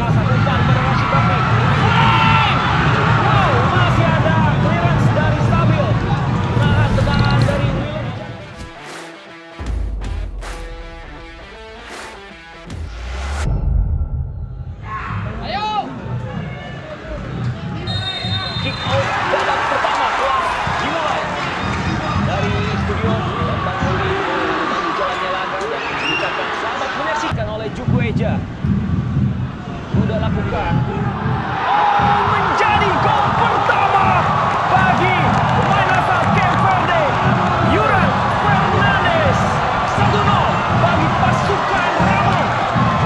Bakasan umpan pada Rashid Taufik. Wow, masih ada clearance dari Stabil. Menahan tendangan dari Willem. Ayo. Kick out babak pertama telah dimulai dari studio dan Bang Rudi menuju jalannya laga dan diucapkan selamat menyaksikan oleh Juku Eja. Sudah lakukan. Oh, menjadi gol pertama bagi pemain asal Cape Verde, Yuran Fernandes. 1-0 bagi pasukan Ramon,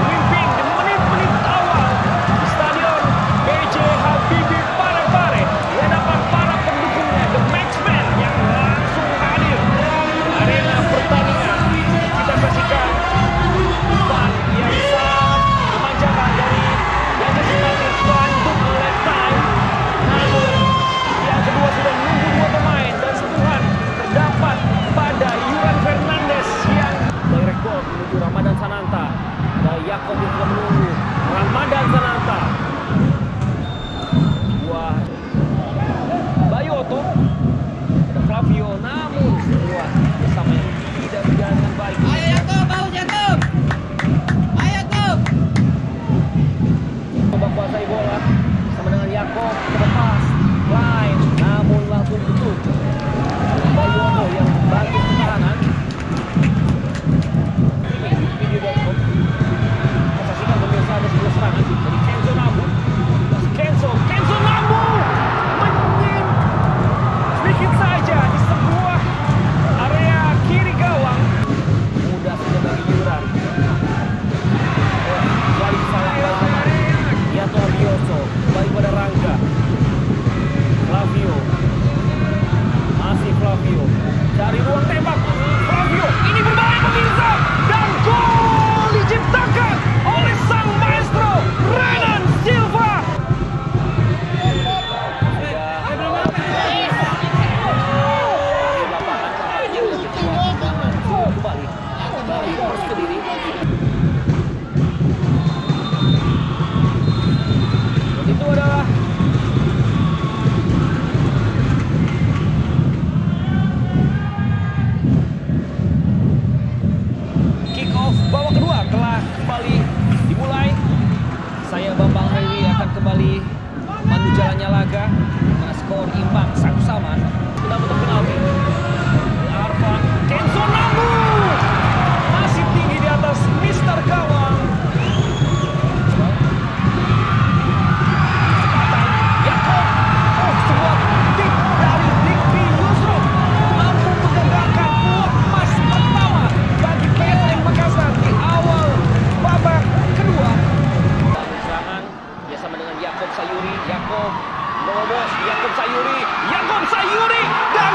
memimpin di menit-menit awal di Stadion B.J. Habibie Parepare di hadapan para pendukungnya, The Maxman yang langsung hadir di arena pertandingan. Kita saksikan umpan yang sangat memanjakan dari yang kesempatan Bandung oleh Time. Namun yang kedua sudah menunggu dua pemain dan sentuhan terdapat pada Yuran Fernandes yang direct ball menuju Ramadan Sananta. Ada Yakob yang sudah menunggu Ramadan Sananta. Wah, Bayoto, ada Flavio, namun semua bersama yang tidak berjalan dengan baik. Ayo Yakob, bagus Yakob. Ayo Yakob. Coba kuasai bola bersama dengan Yakob, terlepas line, namun langsung tutup. Bayoto yang bantu pertahanan. Video.com saksikan pemirsa ada sebuah serangan dari Kenzo Nambu. Kenzo Nambu menyim sedikit saja di sebuah area kiri gawang. Mudah saja bagi Yuran. Jadi salah paham. Yato Abioso kembali pada Rangga. Flavio, masih Flavio dari ruang tembak. Flavio ini berbahaya pemirsa, dan gol diciptakan oleh sang maestro Renan Silva. Kembali terus ke diri. Dan itu adalah kick off babak kedua telah kembali dimulai. Saya Bambang Rewi akan kembali mandu jalannya laga dengan skor imbang 1-1. Kita bentuk penalti. Arfan Kenzo Nambu masih tinggi di atas Mister Gawang. Yakob, sebuah tip dari Dikti Yusro mampu menggandalkan peluang emas pertama bagi PSM Makassar di awal babak kedua. Serangan bersama dengan Yakob Sayuri. Yakob Sayuri dan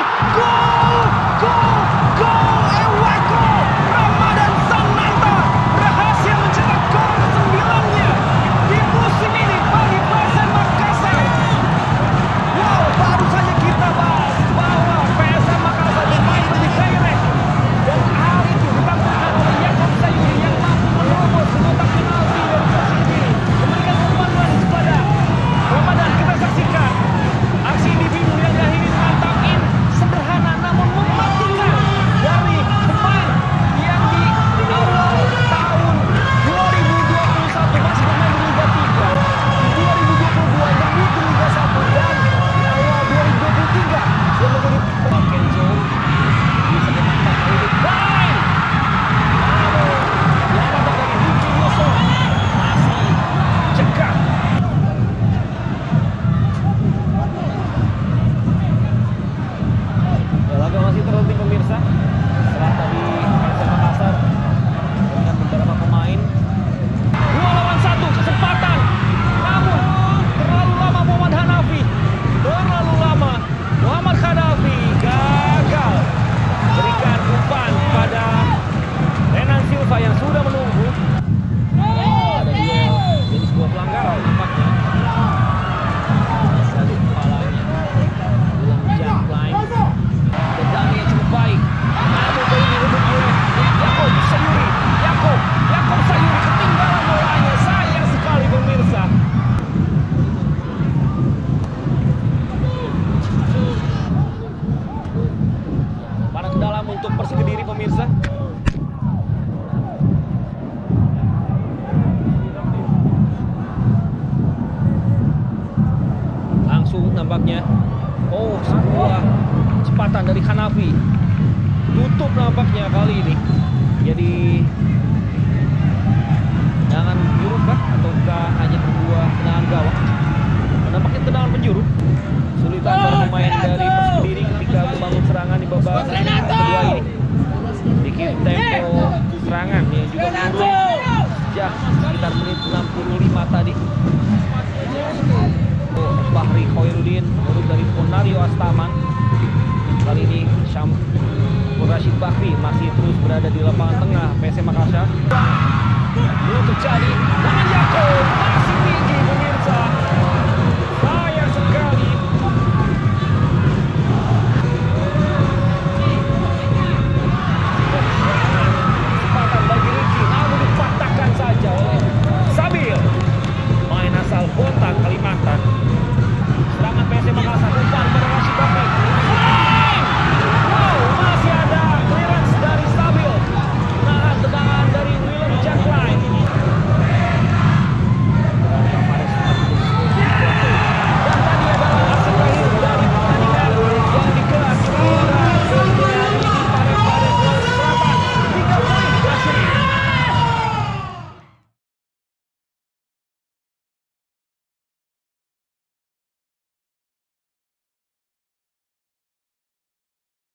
keluaran dari Hanafi. Tutup nampaknya kali ini. Jadi tendangan penjuru kah ataukah hanya sebuah tendangan gawang? Nampaknya tendangan penjuru. Kesulitan para pemain dari Persik Kediri ketika membangun serangan di babak kedua ini. Bikin tempo serangan yang juga menurun sejak sekitar menit 65 tadi. Bahri Khairuddin menurut dari Ponario Astaman. Kali ini Syamsul Rashid Bahri masih terus berada di lapangan tengah PSM Makassar. Belum terjadi. Tangan